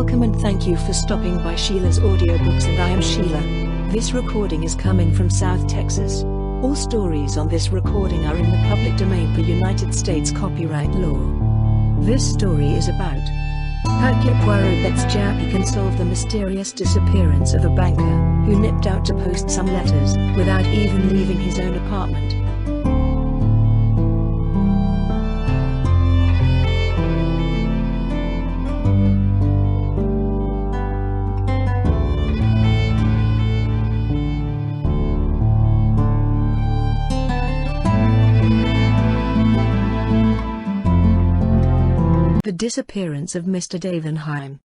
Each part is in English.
Welcome and thank you for stopping by Sheila's Audiobooks, and I am Sheila. This recording is coming from South Texas. All stories on this recording are in the public domain per United States copyright law. This story is about Hercule Poirot bets Japp he can solve the mysterious disappearance of a banker who nipped out to post some letters without even leaving his own apartment. The disappearance of Mr Davenheim.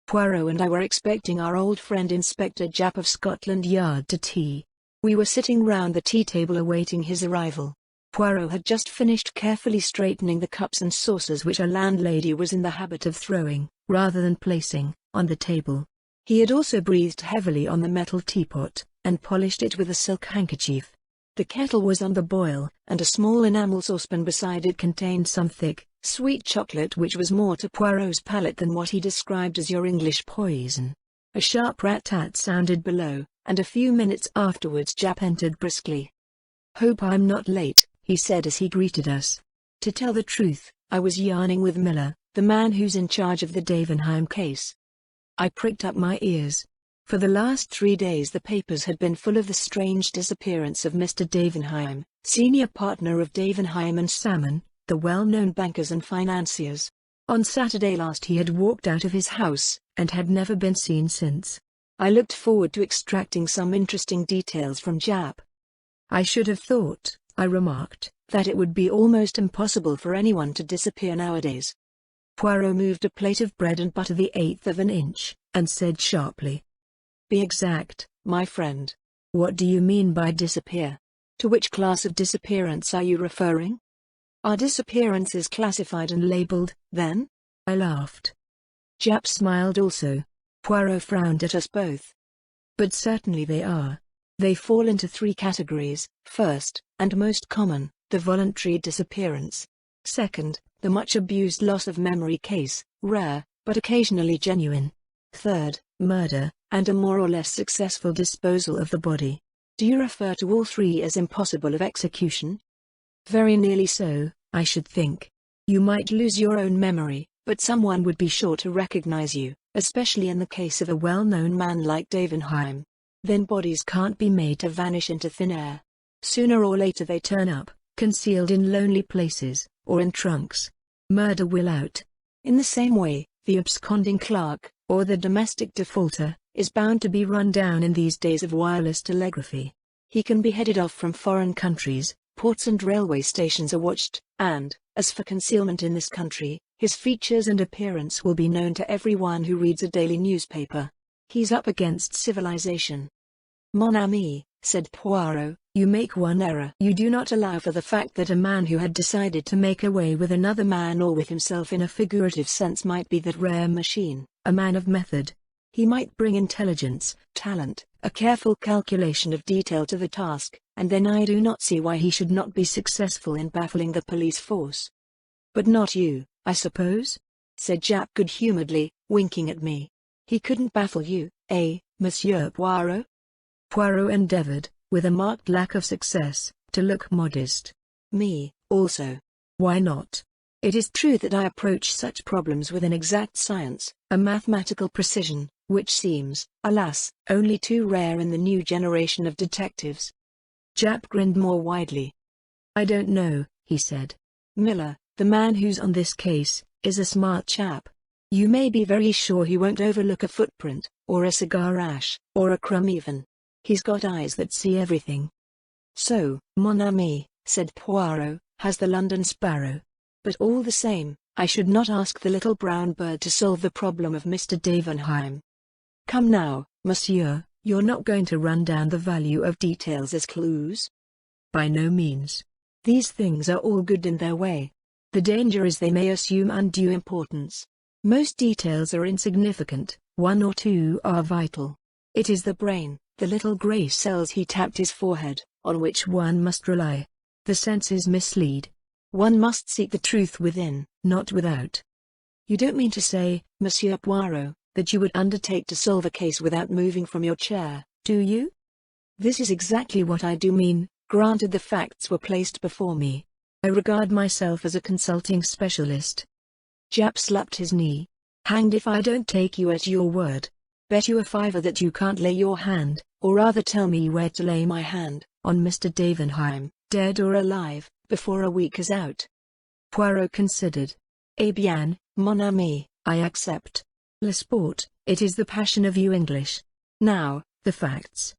Poirot and I were expecting our old friend Inspector Japp of Scotland Yard to tea. We were sitting round the tea table awaiting his arrival. Poirot had just finished carefully straightening the cups and saucers which our landlady was in the habit of throwing, rather than placing, on the table. He had also breathed heavily on the metal teapot, and polished it with a silk handkerchief. The kettle was on the boil, and a small enamel saucepan beside it contained some thick, sweet chocolate which was more to Poirot's palate than what he described as your English poison. A sharp rat-tat sounded below, and a few minutes afterwards Japp entered briskly. "Hope I'm not late," he said as he greeted us. "To tell the truth, I was yarning with Miller, the man who's in charge of the Davenheim case." I pricked up my ears. For the last 3 days the papers had been full of the strange disappearance of Mr Davenheim, senior partner of Davenheim and Salmon, the well-known bankers and financiers. On Saturday last he had walked out of his house, and had never been seen since. I looked forward to extracting some interesting details from Japp. "I should have thought," I remarked, "that it would be almost impossible for anyone to disappear nowadays." Poirot moved a plate of bread and butter the 1/8 of an inch, and said sharply, "Be exact, my friend. What do you mean by disappear? To which class of disappearance are you referring? Are disappearances classified and labeled, then?" I laughed. Japp smiled also. Poirot frowned at us both. "But certainly they are. They fall into 3 categories. First, and most common, the voluntary disappearance. Second, the much-abused loss of memory case, rare, but occasionally genuine. Third, murder, and a more or less successful disposal of the body. Do you refer to all 3 as impossible of execution?" "Very nearly so, I should think. You might lose your own memory, but someone would be sure to recognize you, especially in the case of a well-known man like Davenheim. Then bodies can't be made to vanish into thin air. Sooner or later they turn up, concealed in lonely places, or in trunks. Murder will out. In the same way, the absconding clerk, or the domestic defaulter, is bound to be run down in these days of wireless telegraphy. He can be headed off from foreign countries. Ports and railway stations are watched, and, as for concealment in this country, his features and appearance will be known to everyone who reads a daily newspaper. He's up against civilization." "Mon ami," said Poirot, "you make one error. You do not allow for the fact that a man who had decided to make away with another man or with himself in a figurative sense might be that rare machine, a man of method. He might bring intelligence, talent, a careful calculation of detail to the task, and then I do not see why he should not be successful in baffling the police force." "But not you, I suppose?" said Japp good-humoredly, winking at me. "He couldn't baffle you, eh, Monsieur Poirot?" Poirot endeavored, with a marked lack of success, to look modest. "Me, also. Why not? It is true that I approach such problems with an exact science, a mathematical precision, which seems, alas, only too rare in the new generation of detectives." Japp grinned more widely. "I don't know," he said. "Miller, the man who's on this case, is a smart chap. You may be very sure he won't overlook a footprint, or a cigar ash, or a crumb even. He's got eyes that see everything." "So, mon ami," said Poirot, "has the London sparrow. But all the same, I should not ask the little brown bird to solve the problem of Mr Davenheim. Come now, monsieur, you're not going to run down the value of details as clues?" "By no means. These things are all good in their way. The danger is they may assume undue importance. Most details are insignificant, 1 or 2 are vital. It is the brain, the little grey cells," he tapped his forehead, "on which one must rely. The senses mislead. One must seek the truth within, not without." "You don't mean to say, Monsieur Poirot, that you would undertake to solve a case without moving from your chair, do you? This is exactly what I do mean. Granted, the facts were placed before me. I regard myself as a consulting specialist. Japp slapped his knee. Hanged if I don't take you at your word. Bet you a fiver that you can't lay your hand, or rather tell me where to lay my hand, on Mr. Davenheim, dead or alive, before a week is out. Poirot considered. Eh bien, mon ami, I accept. Le sport, it is the passion of you English. Now, the facts.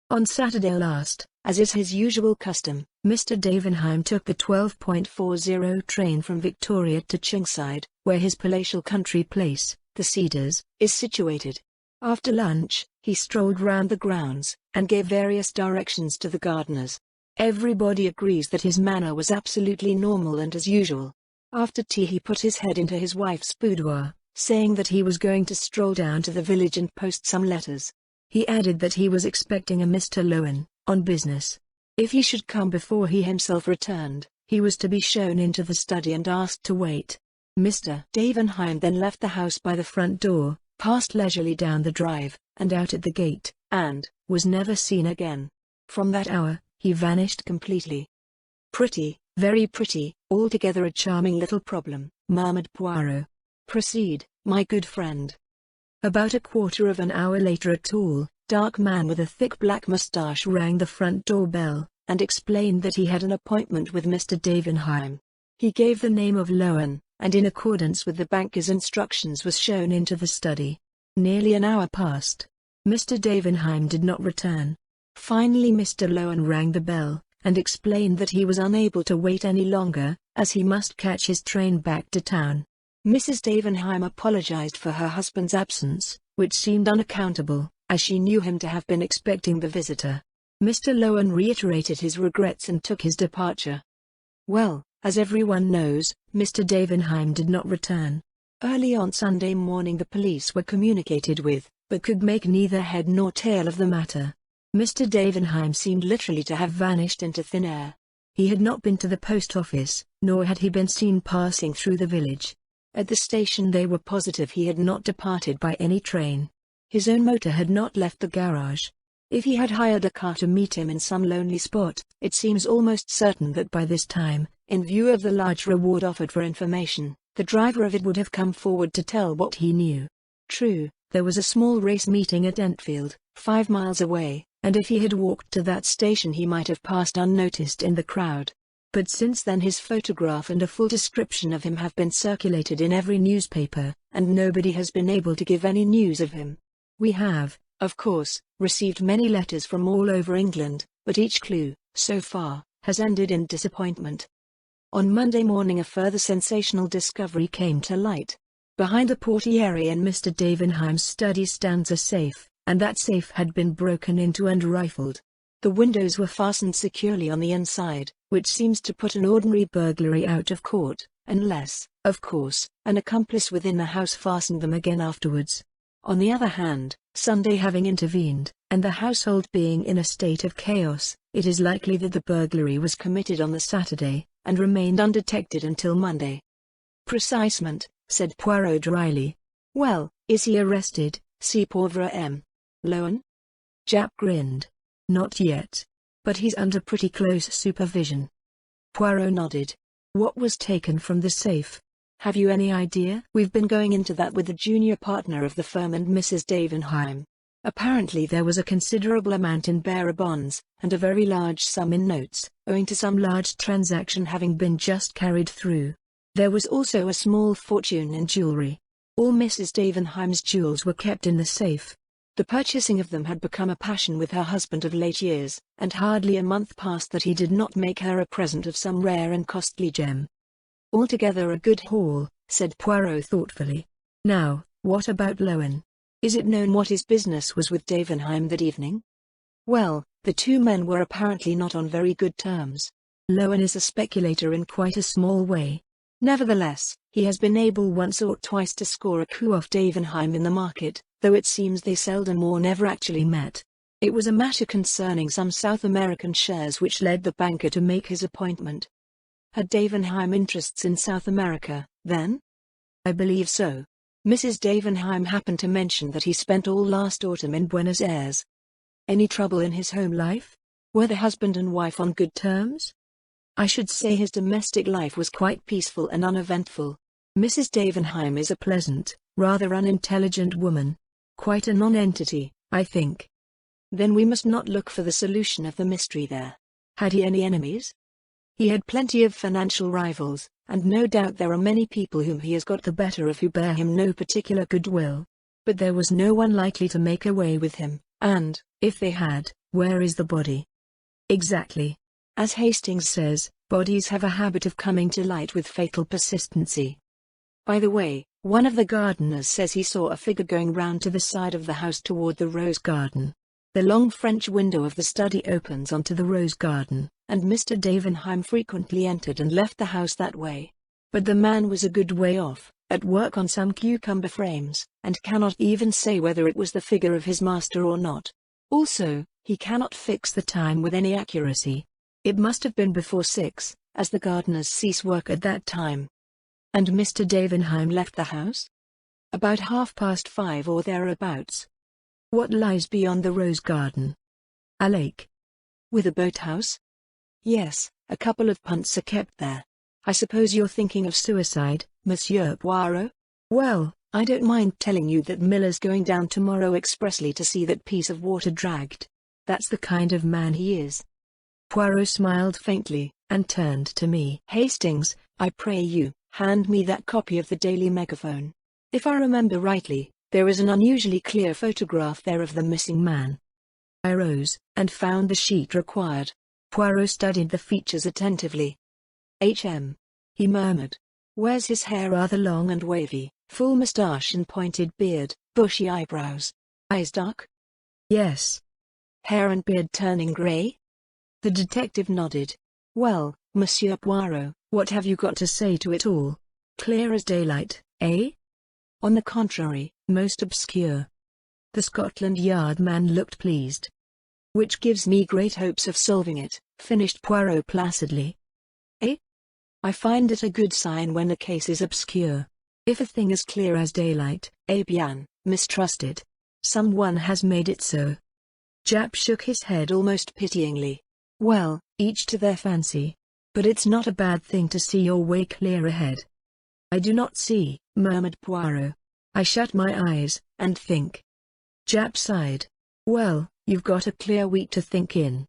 On Saturday last, as is his usual custom, Mr. Davenheim took the 12.40 train from Victoria to Chingside, where his palatial country place, the Cedars, is situated. After lunch, he strolled round the grounds, and gave various directions to the gardeners. Everybody agrees that his manner was absolutely normal and as usual. After tea he put his head into his wife's boudoir, saying that he was going to stroll down to the village and post some letters. He added that he was expecting a Mr. Lowen, on business. If he should come before he himself returned, he was to be shown into the study and asked to wait. Mr. Davenheim then left the house by the front door, passed leisurely down the drive, and out at the gate, and was never seen again. From that hour, he vanished completely. Pretty, very pretty, altogether a charming little problem, murmured Poirot. Proceed, my good friend. About a quarter of an hour later a tall, dark man with a thick black moustache rang the front door bell, and explained that he had an appointment with Mr. Davenheim. He gave the name of Lowen, and in accordance with the banker's instructions was shown into the study. Nearly an hour passed. Mr. Davenheim did not return. Finally Mr. Lowen rang the bell, and explained that he was unable to wait any longer, as he must catch his train back to town. Mrs. Davenheim apologized for her husband's absence, which seemed unaccountable, as she knew him to have been expecting the visitor. Mr. Lowen reiterated his regrets and took his departure. Well, as everyone knows, Mr. Davenheim did not return. Early on Sunday morning the police were communicated with, but could make neither head nor tail of the matter. Mr. Davenheim seemed literally to have vanished into thin air. He had not been to the post office, nor had he been seen passing through the village. At the station they were positive he had not departed by any train. His own motor had not left the garage. If he had hired a car to meet him in some lonely spot, it seems almost certain that by this time, in view of the large reward offered for information, the driver of it would have come forward to tell what he knew. True, there was a small race meeting at Entfield, 5 miles away, and if he had walked to that station he might have passed unnoticed in the crowd. But since then his photograph and a full description of him have been circulated in every newspaper, and nobody has been able to give any news of him. We have, of course, received many letters from all over England, but each clue, so far, has ended in disappointment. On Monday morning a further sensational discovery came to light. Behind the portiere in Mr. Davenheim's study stands a safe, and that safe had been broken into and rifled. The windows were fastened securely on the inside, which seems to put an ordinary burglary out of court, unless, of course, an accomplice within the house fastened them again afterwards. On the other hand, Sunday having intervened, and the household being in a state of chaos, it is likely that the burglary was committed on the Saturday, and remained undetected until Monday. Precisement, said Poirot dryly. Well, is he arrested, si pauvre M. Lowen? Japp grinned. Not yet. But he's under pretty close supervision. Poirot nodded. What was taken from the safe? Have you any idea? We've been going into that with the junior partner of the firm and Mrs. Davenheim. Apparently there was a considerable amount in bearer bonds, and a very large sum in notes, owing to some large transaction having been just carried through. There was also a small fortune in jewelry. All Mrs. Davenheim's jewels were kept in the safe. The purchasing of them had become a passion with her husband of late years, and hardly a month passed that he did not make her a present of some rare and costly gem. Altogether a good haul, said Poirot thoughtfully. Now, what about Lowen? Is it known what his business was with Davenheim that evening? Well, the two men were apparently not on very good terms. Lowen is a speculator in quite a small way. Nevertheless, he has been able once or twice to score a coup off Davenheim in the market, though it seems they seldom or never actually met. It was a matter concerning some South American shares which led the banker to make his appointment. Had Davenheim interests in South America, then? I believe so. Mrs. Davenheim happened to mention that he spent all last autumn in Buenos Aires. Any trouble in his home life? Were the husband and wife on good terms? I should say his domestic life was quite peaceful and uneventful. Mrs. Davenheim is a pleasant, rather unintelligent woman. Quite a non-entity, I think. Then we must not look for the solution of the mystery there. Had he any enemies? He had plenty of financial rivals, and no doubt there are many people whom he has got the better of who bear him no particular goodwill. But there was no one likely to make away with him, and, if they had, where is the body? Exactly. As Hastings says, bodies have a habit of coming to light with fatal persistency. By the way, one of the gardeners says he saw a figure going round to the side of the house toward the rose garden. The long French window of the study opens onto the rose garden, and Mr. Davenheim frequently entered and left the house that way. But the man was a good way off, at work on some cucumber frames, and cannot even say whether it was the figure of his master or not. Also, he cannot fix the time with any accuracy. It must have been before 6, as the gardeners cease work at that time. And Mr. Davenheim left the house? About 5:30 or thereabouts. What lies beyond the rose garden? A lake. With a boathouse? Yes, a couple of punts are kept there. I suppose you're thinking of suicide, Monsieur Poirot? Well, I don't mind telling you that Miller's going down tomorrow expressly to see that piece of water dragged. That's the kind of man he is. Poirot smiled faintly, and turned to me. Hastings, I pray you, hand me that copy of the Daily Megaphone. If I remember rightly, there is an unusually clear photograph there of the missing man. I rose, and found the sheet required. Poirot studied the features attentively. He murmured. Wears his hair rather long and wavy, full moustache and pointed beard, bushy eyebrows. Eyes dark? Yes. Hair and beard turning grey? The detective nodded. Well, Monsieur Poirot, what have you got to say to it all? Clear as daylight, eh? On the contrary, most obscure. The Scotland Yard man looked pleased. Which gives me great hopes of solving it, finished Poirot placidly. Eh? I find it a good sign when a case is obscure. If a thing is clear as daylight, bien, mistrust it. Someone has made it so. Japp shook his head almost pityingly. Well, each to their fancy. But it's not a bad thing to see your way clear ahead. I do not see, murmured Poirot. I shut my eyes, and think. Japp sighed. Well, you've got a clear week to think in.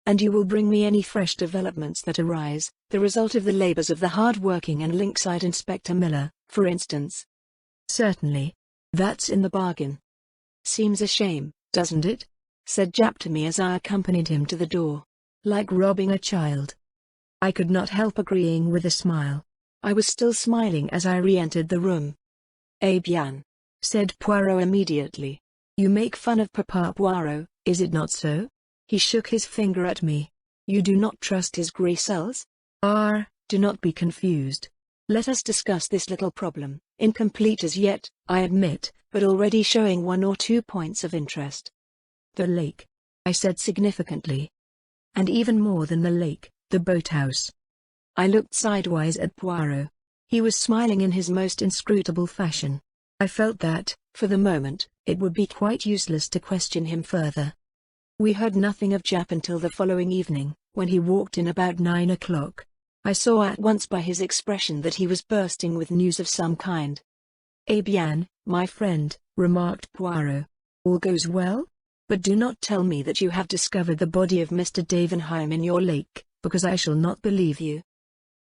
And you will bring me any fresh developments that arise, the result of the labors of the hard-working and lynx-eyed Inspector Miller, for instance. Certainly. That's in the bargain. Seems a shame, doesn't it? Said Japp to me as I accompanied him to the door. Like robbing a child. I could not help agreeing with a smile. I was still smiling as I re-entered the room. Bien, said Poirot immediately. You make fun of Papa Poirot, is it not so? He shook his finger at me. You do not trust his grey cells? Do not be confused. Let us discuss this little problem, incomplete as yet, I admit, but already showing 1 or 2 points of interest. The lake, I said significantly. And even more than the lake, the boathouse. I looked sidewise at Poirot. He was smiling in his most inscrutable fashion. I felt that, for the moment, it would be quite useless to question him further. We heard nothing of Japp until the following evening, when he walked in about 9 o'clock. I saw at once by his expression that he was bursting with news of some kind. Bien, my friend, remarked Poirot. All goes well? But do not tell me that you have discovered the body of Mr. Davenheim in your lake, because I shall not believe you.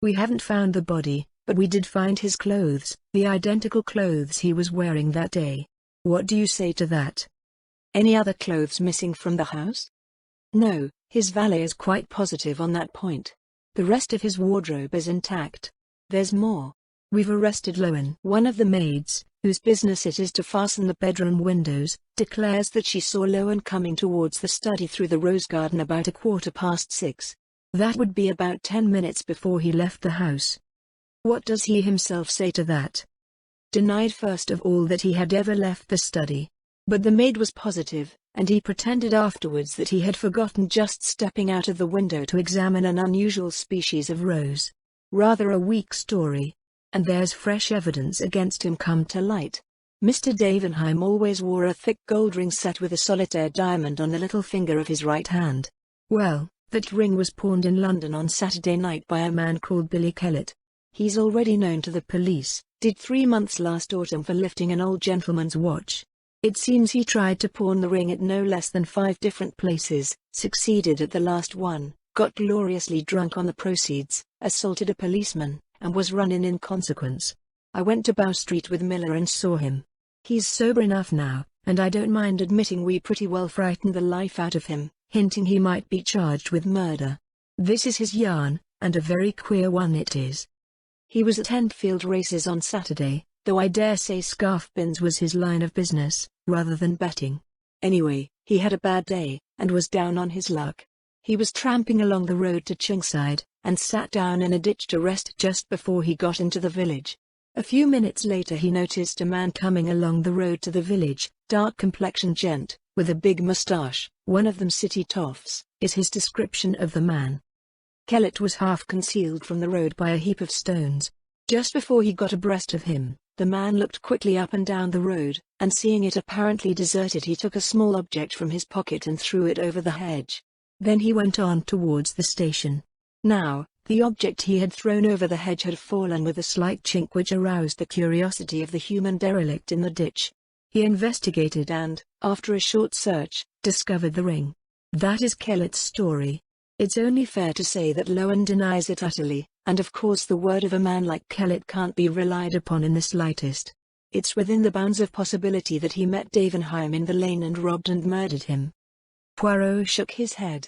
We haven't found the body, but we did find his clothes, the identical clothes he was wearing that day. What do you say to that? Any other clothes missing from the house? No, his valet is quite positive on that point. The rest of his wardrobe is intact. There's more. We've arrested Lowen. One of the maids, whose business it is to fasten the bedroom windows, declares that she saw Lowen coming towards the study through the rose garden about 6:15. That would be about 10 minutes before he left the house. What does he himself say to that? Denied first of all that he had ever left the study. But the maid was positive, and he pretended afterwards that he had forgotten just stepping out of the window to examine an unusual species of rose. Rather a weak story. And there's fresh evidence against him come to light. Mr. Davenheim always wore a thick gold ring set with a solitaire diamond on the little finger of his right hand. Well, that ring was pawned in London on Saturday night by a man called Billy Kellett. He's already known to the police, did 3 months last autumn for lifting an old gentleman's watch. It seems he tried to pawn the ring at no less than 5 different places, succeeded at the last one, got gloriously drunk on the proceeds, assaulted a policeman, and was run in consequence. I went to Bow Street with Miller and saw him. He's sober enough now, and I don't mind admitting we pretty well frightened the life out of him, hinting he might be charged with murder. This is his yarn, and a very queer one it is. He was at Enfield races on Saturday, though I dare say scarfpins was his line of business, rather than betting. Anyway, he had a bad day, and was down on his luck. He was tramping along the road to Chingside, and sat down in a ditch to rest just before he got into the village. A few minutes later he noticed a man coming along the road to the village, dark-complexioned gent, with a big moustache, one of them city toffs, is his description of the man. Kellett was half concealed from the road by a heap of stones. Just before he got abreast of him, the man looked quickly up and down the road, and seeing it apparently deserted he took a small object from his pocket and threw it over the hedge. Then he went on towards the station. Now, the object he had thrown over the hedge had fallen with a slight chink which aroused the curiosity of the human derelict in the ditch. He investigated and, after a short search, discovered the ring. That is Kellett's story. It's only fair to say that Lowen denies it utterly, and of course the word of a man like Kellett can't be relied upon in the slightest. It's within the bounds of possibility that he met Davenheim in the lane and robbed and murdered him. Poirot shook his head.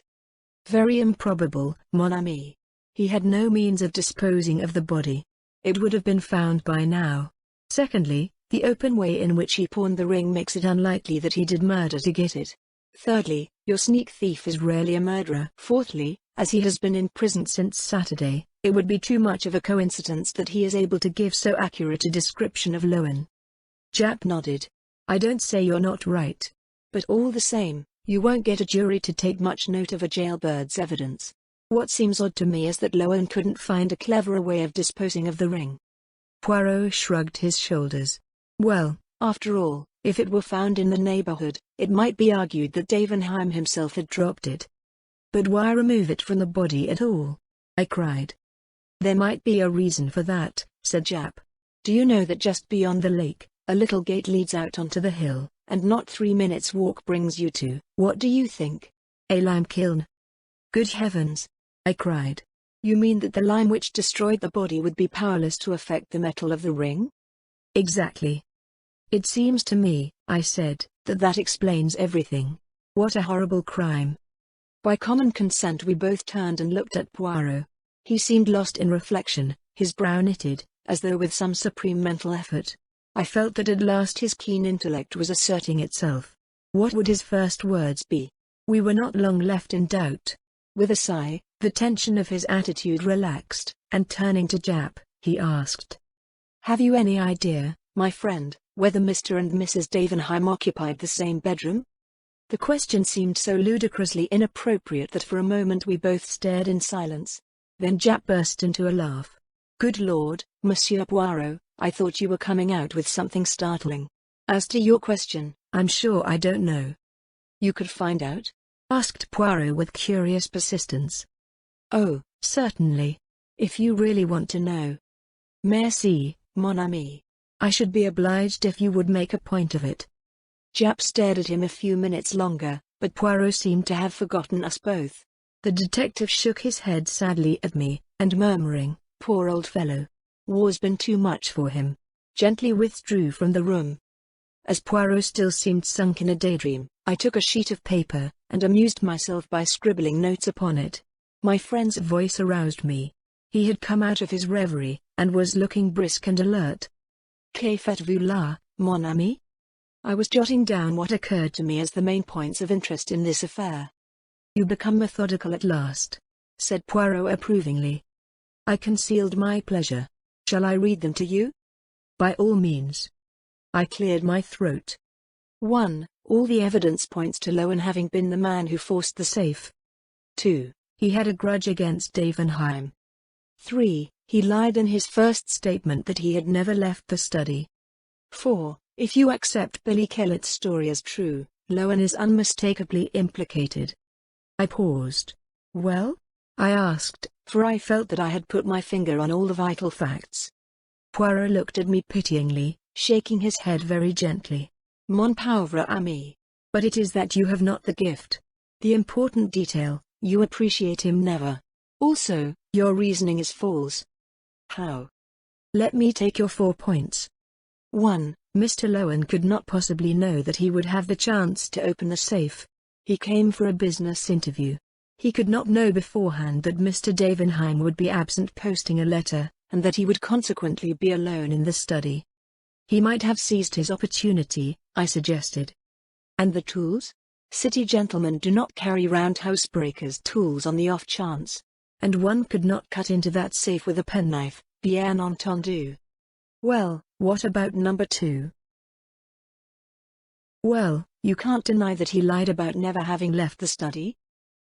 Very improbable, mon ami. He had no means of disposing of the body. It would have been found by now. Secondly, the open way in which he pawned the ring makes it unlikely that he did murder to get it. Thirdly, your sneak thief is rarely a murderer. Fourthly, as he has been in prison since Saturday, it would be too much of a coincidence that he is able to give so accurate a description of Lowen. Japp nodded. I don't say you're not right. But all the same, you won't get a jury to take much note of a jailbird's evidence. What seems odd to me is that Lowen couldn't find a cleverer way of disposing of the ring. Poirot shrugged his shoulders. Well, after all, if it were found in the neighborhood, it might be argued that Davenheim himself had dropped it. But why remove it from the body at all? I cried. There might be a reason for that, said Japp. Do you know that just beyond the lake, a little gate leads out onto the hill, and not 3 minutes' walk brings you to, what do you think? A lime kiln. Good heavens! I cried. You mean that the lime which destroyed the body would be powerless to affect the metal of the ring? Exactly. It seems to me, I said, that explains everything. What a horrible crime. By common consent we both turned and looked at Poirot. He seemed lost in reflection, his brow knitted, as though with some supreme mental effort. I felt that at last his keen intellect was asserting itself. What would his first words be? We were not long left in doubt. With a sigh, the tension of his attitude relaxed, and turning to Japp, he asked, Have you any idea, my friend, whether Mr. and Mrs. Davenheim occupied the same bedroom? The question seemed so ludicrously inappropriate that for a moment we both stared in silence. Then Japp burst into a laugh. Good Lord, Monsieur Poirot, I thought you were coming out with something startling. As to your question, I'm sure I don't know. You could find out? Asked Poirot with curious persistence. Oh, certainly. If you really want to know. Merci, mon ami. I should be obliged if you would make a point of it. Japp stared at him a few minutes longer, but Poirot seemed to have forgotten us both. The detective shook his head sadly at me, and murmuring, Poor old fellow. War's been too much for him, gently withdrew from the room. As Poirot still seemed sunk in a daydream, I took a sheet of paper, and amused myself by scribbling notes upon it. My friend's voice aroused me. He had come out of his reverie, and was looking brisk and alert. Que faites-vous là, mon ami? I was jotting down what occurred to me as the main points of interest in this affair. You become methodical at last, said Poirot approvingly. I concealed my pleasure. Shall I read them to you? By all means. I cleared my throat. 1. All the evidence points to Lowen having been the man who forced the safe. 2. He had a grudge against Davenheim. 3. He lied in his first statement that he had never left the study. 4. If you accept Billy Kellett's story as true, Lowen is unmistakably implicated. I paused. Well? I asked, for I felt that I had put my finger on all the vital facts. Poirot looked at me pityingly, shaking his head very gently. Mon pauvre ami. But it is that you have not the gift. The important detail, you appreciate him never. Also, your reasoning is false. How? Let me take your 4 points. 1. Mr. Lowen could not possibly know that he would have the chance to open the safe. He came for a business interview. He could not know beforehand that Mr. Davenheim would be absent posting a letter, and that he would consequently be alone in the study. He might have seized his opportunity, I suggested. And the tools? City gentlemen do not carry round housebreakers' tools on the off chance. And one could not cut into that safe with a penknife, bien entendu. Well, what about number 2? Well, you can't deny that he lied about never having left the study?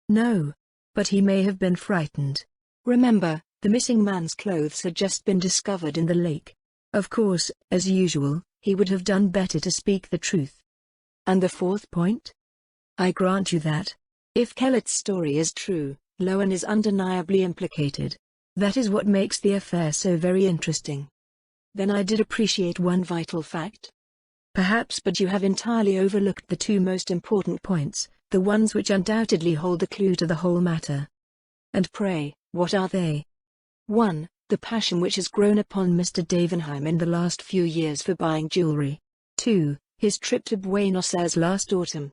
No. But he may have been frightened. Remember, the missing man's clothes had just been discovered in the lake. Of course, as usual, he would have done better to speak the truth. And the 4th point? I grant you that. If Kellett's story is true, Lowen is undeniably implicated. That is what makes the affair so very interesting. Then I did appreciate one vital fact. Perhaps, but you have entirely overlooked the 2 most important points, the ones which undoubtedly hold the clue to the whole matter. And pray, what are they? 1. The passion which has grown upon Mr. Davenheim in the last few years for buying jewelry. 2. His trip to Buenos Aires last autumn.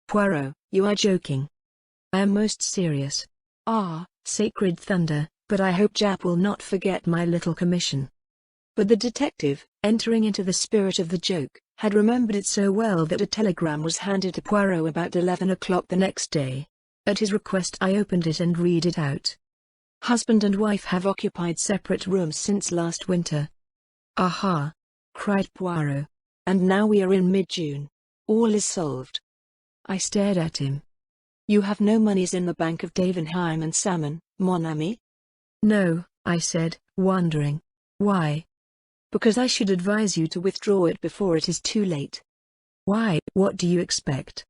Poirot, you are joking. I am most serious. Ah, sacred thunder, but I hope Japp will not forget my little commission. But the detective, entering into the spirit of the joke, had remembered it so well that a telegram was handed to Poirot about 11 o'clock the next day. At his request I opened it and read it out. Husband and wife have occupied separate rooms since last winter. Aha! Cried Poirot. And now we are in mid-June. All is solved. I stared at him. You have no monies in the bank of Davenheim and Salmon, mon ami? No, I said, wondering. Why? Because I should advise you to withdraw it before it is too late. Why? What do you expect?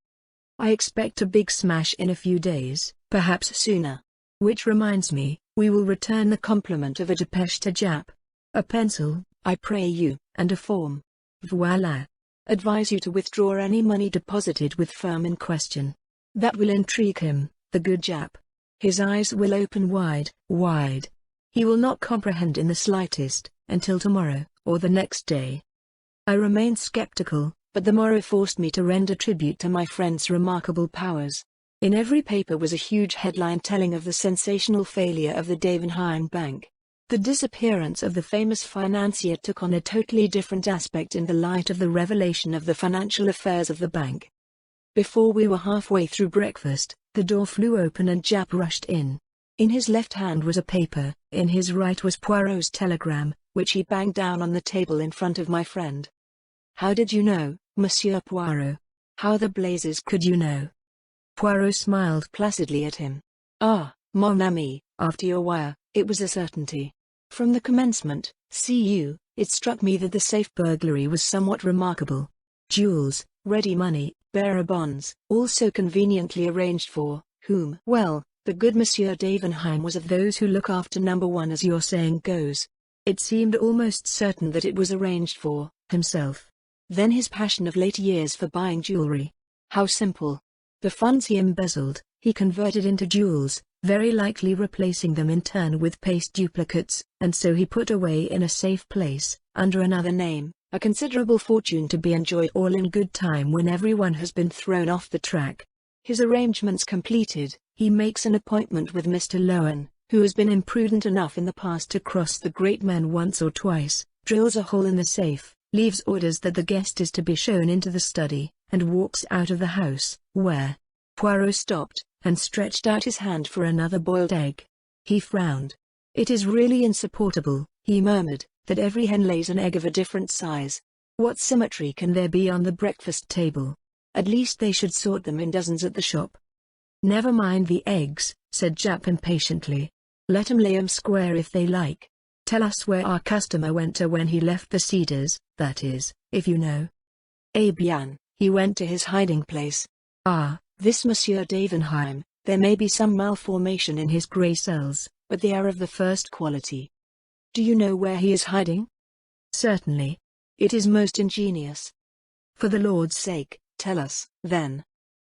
I expect a big smash in a few days, perhaps sooner. Which reminds me, we will return the compliment of a dépêche to Japp. A pencil, I pray you, and a form. Voila. Advise you to withdraw any money deposited with firm in question. That will intrigue him, the good Japp. His eyes will open wide, wide. He will not comprehend in the slightest, until tomorrow, or the next day. I remained skeptical, but the morrow forced me to render tribute to my friend's remarkable powers. In every paper was a huge headline telling of the sensational failure of the Davenheim Bank. The disappearance of the famous financier took on a totally different aspect in the light of the revelation of the financial affairs of the bank. Before we were halfway through breakfast, the door flew open and Japp rushed in. In his left hand was a paper, in his right was Poirot's telegram, which he banged down on the table in front of my friend. How did you know, Monsieur Poirot? How the blazes could you know? Poirot smiled placidly at him. Ah, mon ami, after your wire, it was a certainty. From the commencement, it struck me that the safe burglary was somewhat remarkable. Jewels, ready money, bearer bonds, all so conveniently arranged for, whom? Well, the good Monsieur Davenheim was of those who look after number 1 as your saying goes. It seemed almost certain that it was arranged for himself. Then his passion of late years for buying jewelry. How simple. The funds he embezzled, he converted into jewels, very likely replacing them in turn with paste duplicates, and so he put away in a safe place, under another name, a considerable fortune to be enjoyed all in good time when everyone has been thrown off the track. His arrangements completed, he makes an appointment with Mr. Lowen, who has been imprudent enough in the past to cross the great man once or twice, drills a hole in the safe, leaves orders that the guest is to be shown into the study, and walks out of the house, where Poirot stopped, and stretched out his hand for another boiled egg. He frowned. It is really insupportable, he murmured, that every hen lays an egg of a different size. What symmetry can there be on the breakfast table? At least they should sort them in dozens at the shop. Never mind the eggs, said Japp impatiently. Let 'em lay 'em square if they like. Tell us where our customer went to when he left the Cedars, that is, if you know. Eh bien, he went to his hiding place. Ah, this Monsieur Davenheim, there may be some malformation in his grey cells, but they are of the first quality. Do you know where he is hiding? Certainly. It is most ingenious. For the Lord's sake, tell us, then.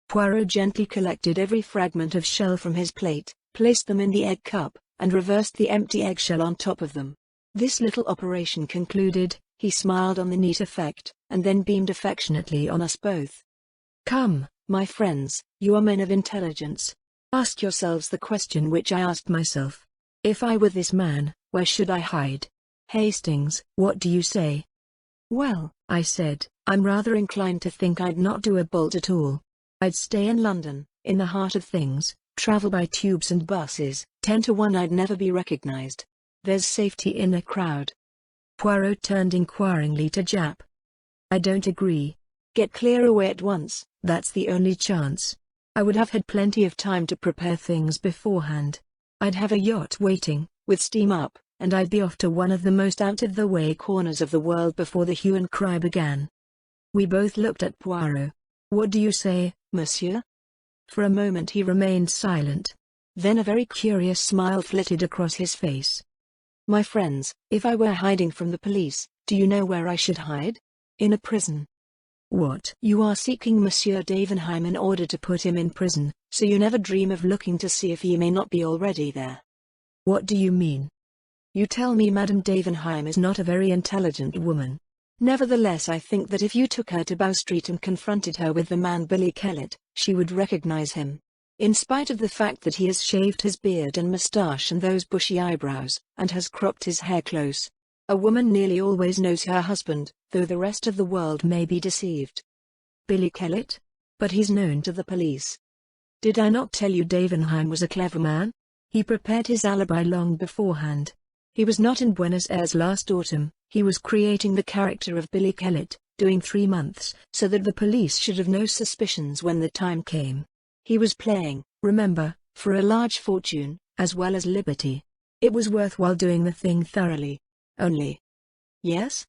Poirot gently collected every fragment of shell from his plate, placed them in the egg cup, and reversed the empty eggshell on top of them. This little operation concluded, he smiled on the neat effect, and then beamed affectionately on us both. Come, my friends, you are men of intelligence. Ask yourselves the question which I asked myself. If I were this man, where should I hide? Hastings, what do you say? Well, I said, I'm rather inclined to think I'd not do a bolt at all. I'd stay in London, in the heart of things, travel by tubes and buses. 10 to 1 I'd never be recognized. There's safety in a crowd. Poirot turned inquiringly to Japp. I don't agree. Get clear away at once, that's the only chance. I would have had plenty of time to prepare things beforehand. I'd have a yacht waiting, with steam up, and I'd be off to one of the most out-of-the-way corners of the world before the hue and cry began. We both looked at Poirot. What do you say, monsieur? For a moment he remained silent. Then a very curious smile flitted across his face. My friends, if I were hiding from the police, do you know where I should hide? In a prison. What? You are seeking Monsieur Davenheim in order to put him in prison, so you never dream of looking to see if he may not be already there. What do you mean? You tell me Madame Davenheim is not a very intelligent woman. Nevertheless I think that if you took her to Bow Street and confronted her with the man Billy Kellett, she would recognize him. In spite of the fact that he has shaved his beard and moustache and those bushy eyebrows, and has cropped his hair close. A woman nearly always knows her husband, though the rest of the world may be deceived. Billy Kellett? But he's known to the police. Did I not tell you Davenheim was a clever man? He prepared his alibi long beforehand. He was not in Buenos Aires last autumn, he was creating the character of Billy Kellett, doing 3 months, so that the police should have no suspicions when the time came. He was playing, remember, for a large fortune, as well as liberty. It was worthwhile doing the thing thoroughly. Only. Yes?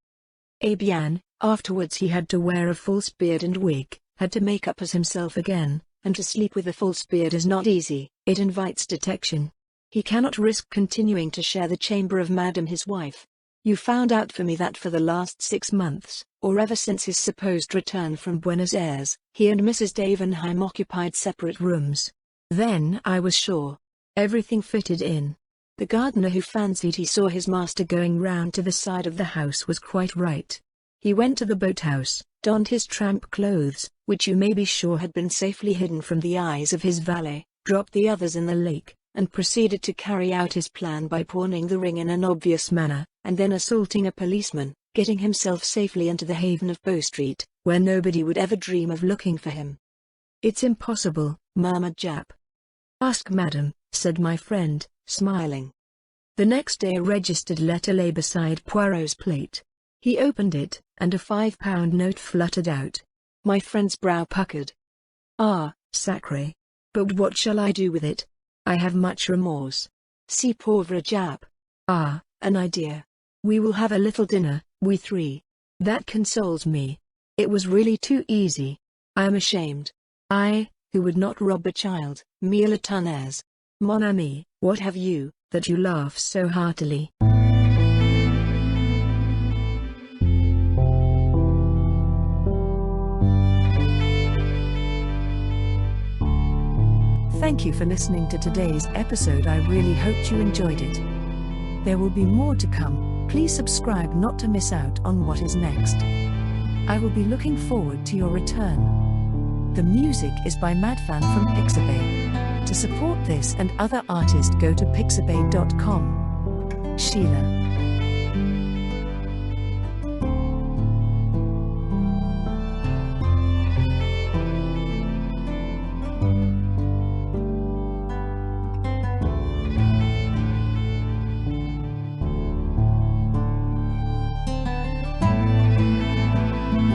Eh bien, afterwards he had to wear a false beard and wig, had to make up as himself again, and to sleep with a false beard is not easy, it invites detection. He cannot risk continuing to share the chamber of Madame his wife. You found out for me that for the last 6 months, or ever since his supposed return from Buenos Aires, he and Mrs. Davenheim occupied separate rooms. Then I was sure. Everything fitted in. The gardener who fancied he saw his master going round to the side of the house was quite right. He went to the boathouse, donned his tramp clothes, which you may be sure had been safely hidden from the eyes of his valet, dropped the others in the lake, and proceeded to carry out his plan by pawning the ring in an obvious manner, and then assaulting a policeman, getting himself safely into the haven of Bow Street, where nobody would ever dream of looking for him. It's impossible, murmured Japp. Ask Madame, said my friend, smiling. The next day a registered letter lay beside Poirot's plate. He opened it, and a £5 note fluttered out. My friend's brow puckered. Ah, sacré. But what shall I do with it? I have much remorse. Si pauvre Japp. Ah, an idea. We will have a little dinner, we 3. That consoles me. It was really too easy. I am ashamed. I, who would not rob a child, me la tonnerre. Mon ami, what have you, that you laugh so heartily? Thank you for listening to today's episode. I really hoped you enjoyed it. There will be more to come. Please subscribe not to miss out on what is next. I will be looking forward to your return. The music is by Madfan from Pixabay. To support this and other artists, go to pixabay.com. Sheila.